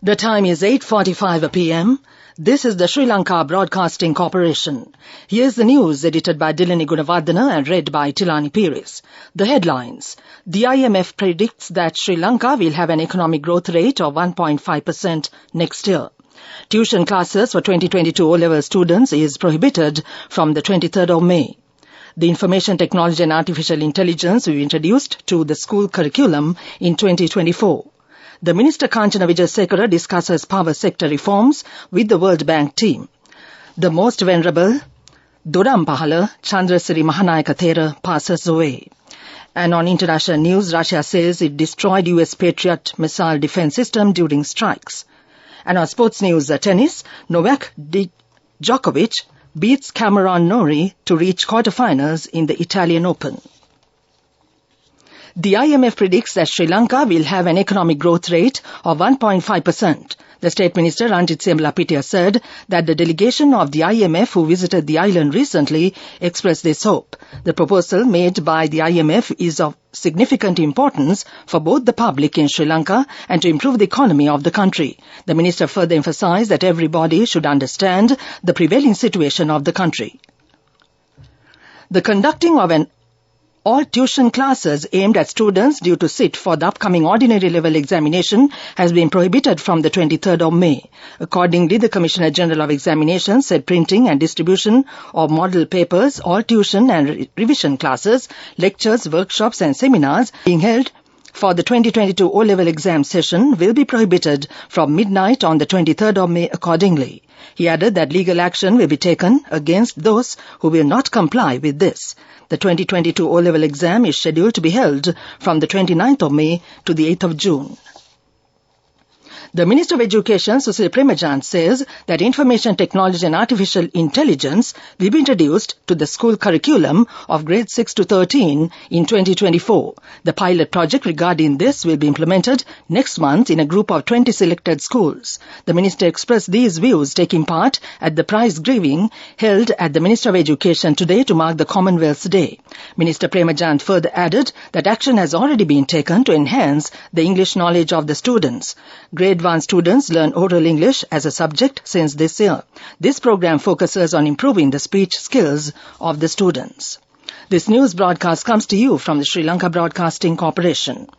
The time is 8:45 p.m. This is the Sri Lanka Broadcasting Corporation. Here's the news edited by Dilani Gunawardena and read by Tilani Pires. The headlines. The IMF predicts that Sri Lanka will have an economic growth rate of 1.5% next year. Tuition classes for 2022 O-level students is prohibited from the 23rd of May. The Information Technology and Artificial Intelligence will be introduced to the school curriculum in 2024. The Minister Kanchana Wijesekara discusses power sector reforms with the World Bank team. The most venerable Dodampahala Chandrasiri Mahanayaka Thera passes away. And on international news, Russia says it destroyed US Patriot missile defense system during strikes. And on sports news, tennis, Novak Djokovic beats Cameron Norrie to reach quarterfinals in the Italian Open. The IMF predicts that Sri Lanka will have an economic growth rate of 1.5%. The State Minister Ranjit Siamalapitia said that the delegation of the IMF who visited the island recently expressed this hope. The proposal made by the IMF is of significant importance for both the public in Sri Lanka and to improve the economy of the country. The minister further emphasized that everybody should understand the prevailing situation of the country. The conducting of all tuition classes aimed at students due to sit for the upcoming ordinary level examination has been prohibited from the 23rd of May. Accordingly, the Commissioner General of Examinations said printing and distribution of model papers, all tuition and revision classes, lectures, workshops and seminars being held for the 2022 O-level exam session will be prohibited from midnight on the 23rd of May accordingly. He added that legal action will be taken against those who will not comply with this. The 2022 O-level exam is scheduled to be held from the 29th of May to the 8th of June. The Minister of Education, Susil Premajand, says that Information Technology and Artificial Intelligence will be introduced to the school curriculum of grades 6 to 13 in 2024. The pilot project regarding this will be implemented next month in a group of 20 selected schools. The Minister expressed these views taking part at the prize giving held at the Minister of Education today to mark the Commonwealth Day. Minister Premajand further added that action has already been taken to enhance the English knowledge of the students. Grade 1 students learn oral English as a subject since this year. This program focuses on improving the speech skills of the students. This news broadcast comes to you from the Sri Lanka Broadcasting Corporation.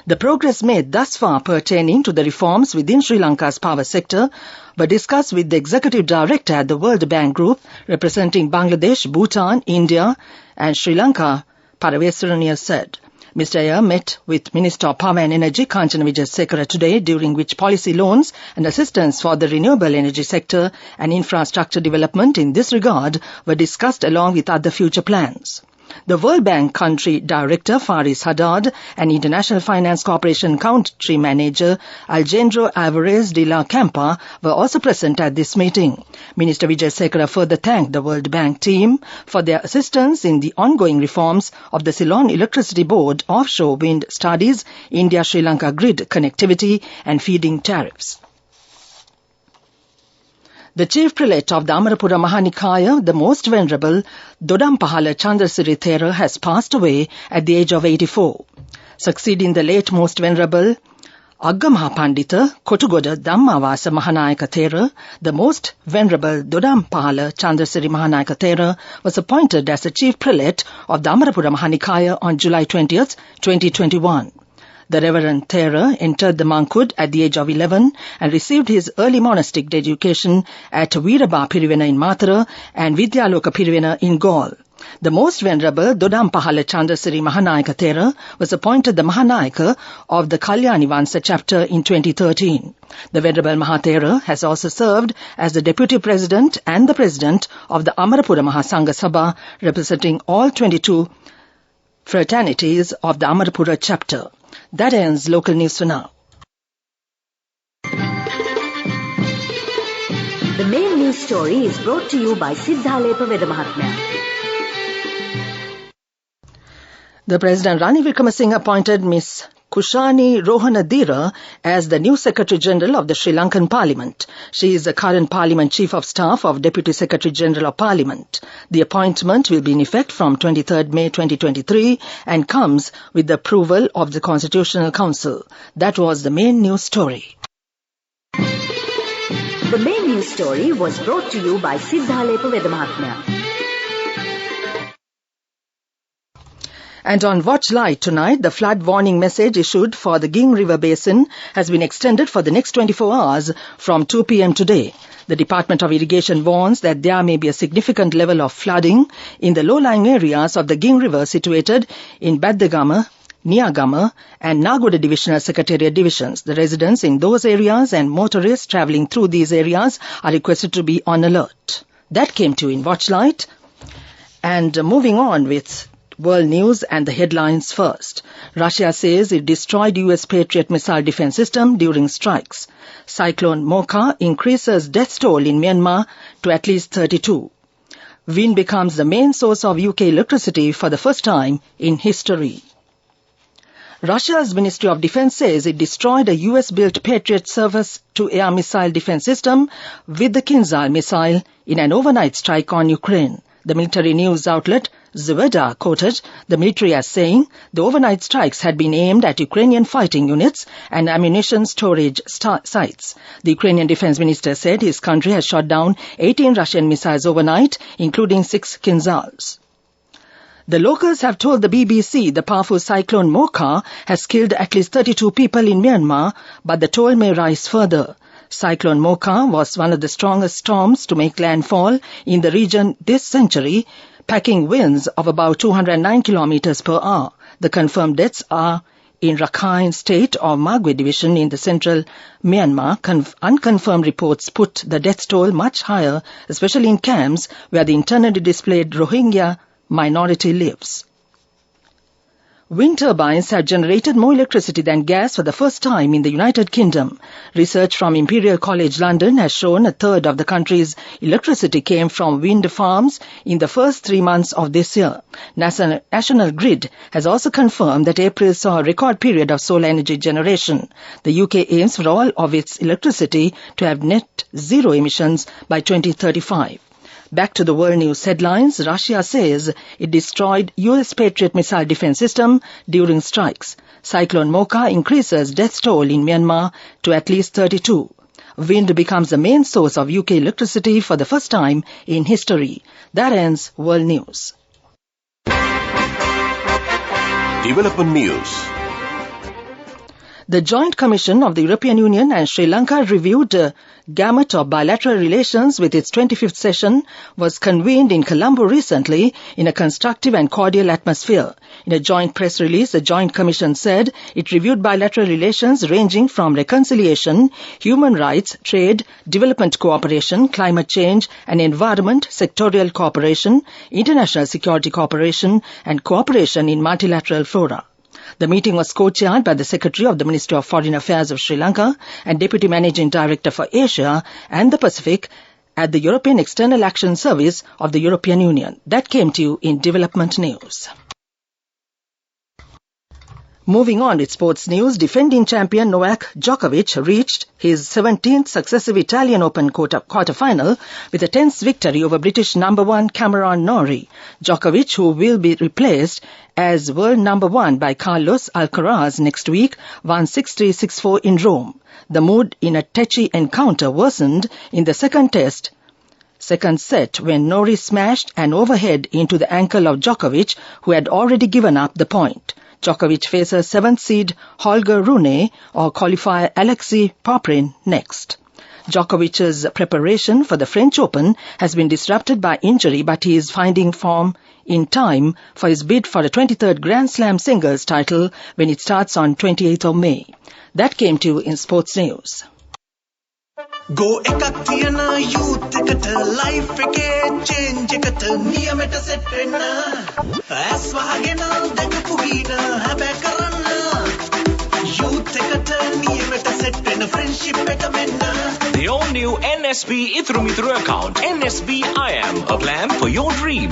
The progress made thus far pertaining to the reforms within Sri Lanka's power sector were discussed with the Executive Director at the World Bank Group representing Bangladesh, Bhutan, India and Sri Lanka, Paravesaraniya said. Mr. Ayer met with Minister of Power and Energy Kanchana Wijesekara today, during which policy loans and assistance for the renewable energy sector and infrastructure development in this regard were discussed along with other future plans. The World Bank Country Director Faris Haddad and International Finance Corporation Country Manager Alejandro Alvarez de la Campa were also present at this meeting. Minister Wijesekara further thanked the World Bank team for their assistance in the ongoing reforms of the Ceylon Electricity Board offshore wind studies, India-Sri Lanka grid connectivity and feeding tariffs. The chief prelate of the Amarapura Mahanikaya, the most venerable Dodampahala Chandrasiri Thera, has passed away at the age of 84. Succeeding the late most venerable Aggamaha Pandita Kotugoda Dhammavasa Mahanayaka Thera, the most venerable Dodampahala Chandrasiri Mahanayaka Thera was appointed as the chief prelate of the Amarapura Mahanikaya on July 20th, 2021. The Reverend Thera entered the monkhood at the age of 11 and received his early monastic education at Veeraba Pirivena in Mathura and Vidyaloka Pirivena in Gaul. The most venerable Dodampahala Chandrasiri Mahanayaka Thera was appointed the Mahanayaka of the Kalyani Vansa chapter in 2013. The venerable Mahathera has also served as the deputy president and the president of the Amarapura Mahasangha Sabha, representing all 22 fraternities of the Amarapura chapter. That ends local news for now. The main news story is brought to you by Siddhalepa Vedamahatmya. The President Ranil Wickremesinghe appointed Ms. Kushani Rohanadira as the new Secretary General of the Sri Lankan Parliament. She is the current Parliament Chief of Staff of Deputy Secretary General of Parliament. The appointment will be in effect from 23rd May 2023 and comes with the approval of the Constitutional Council. That was the main news story. The main news story was brought to you by Siddhalepa Vedamahatmya. And on Watch Light tonight, the flood warning message issued for the Ging River Basin has been extended for the next 24 hours from 2 p.m. today. The Department of Irrigation warns that there may be a significant level of flooding in the low-lying areas of the Ging River situated in Baddagama, Niyagama and Nagoda Divisional Secretariat divisions. The residents in those areas and motorists travelling through these areas are requested to be on alert. That came to you in Watchlight. And moving on with world news and the headlines first. Russia says it destroyed US Patriot missile defense system during strikes. Cyclone Mocha increases death toll in Myanmar to at least 32. Wind becomes the main source of UK electricity for the first time in history. Russia's Ministry of Defense says it destroyed a US-built Patriot surface-to-air missile defense system with the Kinzhal missile in an overnight strike on Ukraine. The military news outlet Zveda quoted the military as saying the overnight strikes had been aimed at Ukrainian fighting units and ammunition storage sites. The Ukrainian defense minister said his country has shot down 18 Russian missiles overnight, including 6 Kinzhals. The locals have told the BBC the powerful cyclone Mocha has killed at least 32 people in Myanmar, but the toll may rise further. Cyclone Mocha was one of the strongest storms to make landfall in the region this century, packing winds of about 209 kilometers per hour. The confirmed deaths are in Rakhine State or Magwe Division in the central Myanmar. Unconfirmed reports put the death toll much higher, especially in camps where the internally displaced Rohingya minority lives. Wind turbines have generated more electricity than gas for the first time in the United Kingdom. Research from Imperial College London has shown a third of the country's electricity came from wind farms in the first 3 months of this year. National Grid has also confirmed that April saw a record period of solar energy generation. The UK aims for all of its electricity to have net zero emissions by 2035. Back to the world news headlines. Russia says it destroyed US Patriot missile defense system during strikes. Cyclone Mocha increases death toll in Myanmar to at least 32. Wind becomes the main source of UK electricity for the first time in history. That ends world news. Development news. The Joint Commission of the European Union and Sri Lanka reviewed a gamut of bilateral relations with its 25th session was convened in Colombo recently in a constructive and cordial atmosphere. In a joint press release, the Joint Commission said it reviewed bilateral relations ranging from reconciliation, human rights, trade, development cooperation, climate change and environment, sectorial cooperation, international security cooperation and cooperation in multilateral fora. The meeting was co-chaired by the Secretary of the Ministry of Foreign Affairs of Sri Lanka and Deputy Managing Director for Asia and the Pacific at the European External Action Service of the European Union. That came to you in development news. Moving on with sports news, defending champion Novak Djokovic reached his 17th successive Italian Open quarter-final with a tense victory over British number 1 Cameron Norrie. Djokovic, who will be replaced as world number 1 by Carlos Alcaraz next week, won 6-3, 6-4 in Rome. The mood in a tetchy encounter worsened in the second set when Norrie smashed an overhead into the ankle of Djokovic, who had already given up the point. Djokovic faces 7th seed Holger Rune or qualifier Alexei Poprin next. Djokovic's preparation for the French Open has been disrupted by injury, but he is finding form in time for his bid for the 23rd Grand Slam singles title when it starts on 28th of May. That came to you in sports news. Go ekak thiyana youth eකට life එකේ change එකට නියමෙට set වෙන්න ඇස් වහගෙන දැකපු ගීන හැබැ කරන්න youth එකට නියමෙට set වෙන්න friendship එක මෙන්න. The all new NSB Ithru Mithru account, NSB IM, a plan for your dream.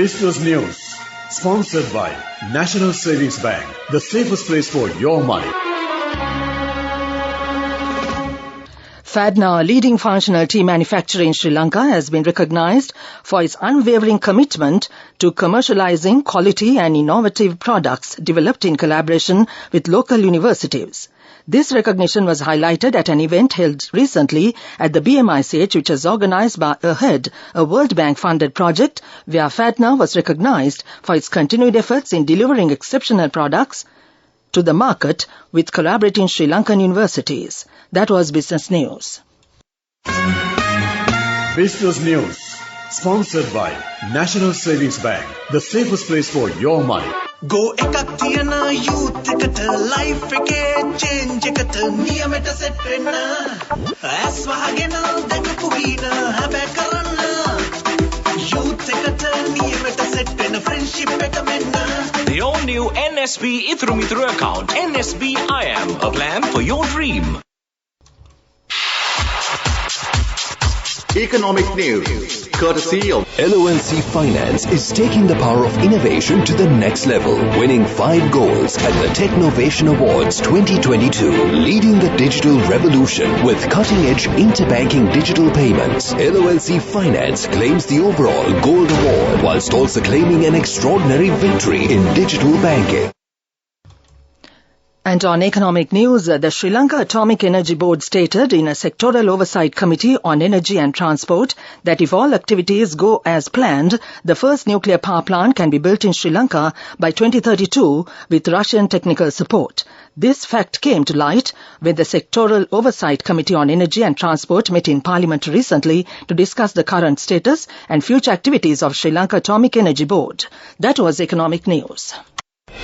Business news sponsored by National Savings Bank, the safest place for your money. Fadna, a leading functional tea manufacturer in Sri Lanka, has been recognized for its unwavering commitment to commercializing quality and innovative products developed in collaboration with local universities. This recognition was highlighted at an event held recently at the BMICH, which is organized by AHEAD, a World Bank-funded project where FATNA was recognized for its continued efforts in delivering exceptional products to the market with collaborating Sri Lankan universities. That was Business News. Business News, sponsored by National Savings Bank, the safest place for your money. Go එකක් තියන youth එකට life එකේ change එකට නියමෙට set වෙන්න ඇස් වහගෙන දැකපු ගින හැබැයි කරන්න youth එකට නියමෙට set වෙන friendship එක මෙන්න. The all-new NSB Ithru account, NSB IM, a plan for your dream. Economic news, courtesy of LONC Finance, is taking the power of innovation to the next level, winning 5 goals at the Technovation Awards 2022, leading the digital revolution with cutting-edge interbanking digital payments. LONC Finance claims the overall Gold Award, whilst also claiming an extraordinary victory in digital banking. And on economic news, the Sri Lanka Atomic Energy Board stated in a sectoral oversight committee on energy and transport that if all activities go as planned, the first nuclear power plant can be built in Sri Lanka by 2032 with Russian technical support. This fact came to light when the sectoral oversight committee on energy and transport met in Parliament recently to discuss the current status and future activities of Sri Lanka Atomic Energy Board. That was economic news.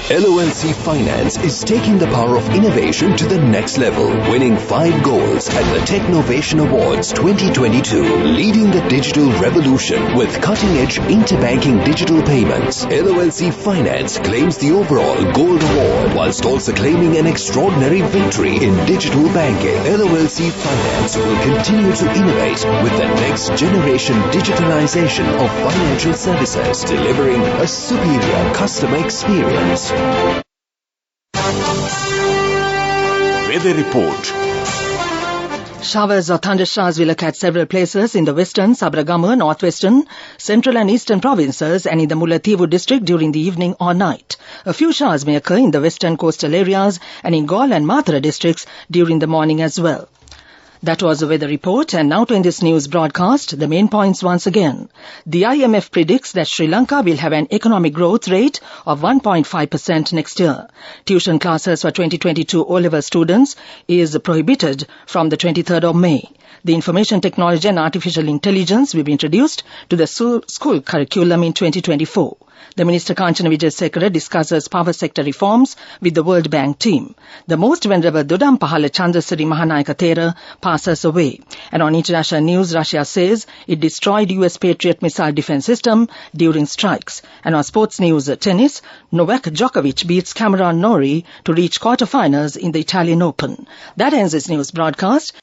LONC Finance is taking the power of innovation to the next level, winning 5 goals at the Technovation Awards 2022, leading the digital revolution with cutting-edge interbanking digital payments. LONC Finance claims the overall Gold Award, whilst also claiming an extraordinary victory in digital banking. LONC Finance will continue to innovate with the next generation digitalization of financial services, delivering a superior customer experience. Weather report. Showers or thundershowers will occur at several places in the western, Sabaragama, northwestern, central and eastern provinces and in the Mullaitivu district during the evening or night. A few showers may occur in the western coastal areas and in Galle and Mathura districts during the morning as well. That was the weather report, and now to end this news broadcast, the main points once again. The IMF predicts that Sri Lanka will have an economic growth rate of 1.5% next year. Tuition classes for 2022 O-level students is prohibited from the 23rd of May. The information technology and artificial intelligence will be introduced to the school curriculum in 2024. The Minister Kanchana Wijesekara discusses power sector reforms with the World Bank team. The most venerable Dodampahala Chandrasiri Mahanayaka Thera passes away. And on international news, Russia says it destroyed US Patriot missile defense system during strikes. And on sports news, tennis, Novak Djokovic beats Cameron Norrie to reach quarterfinals in the Italian Open. That ends this news broadcast.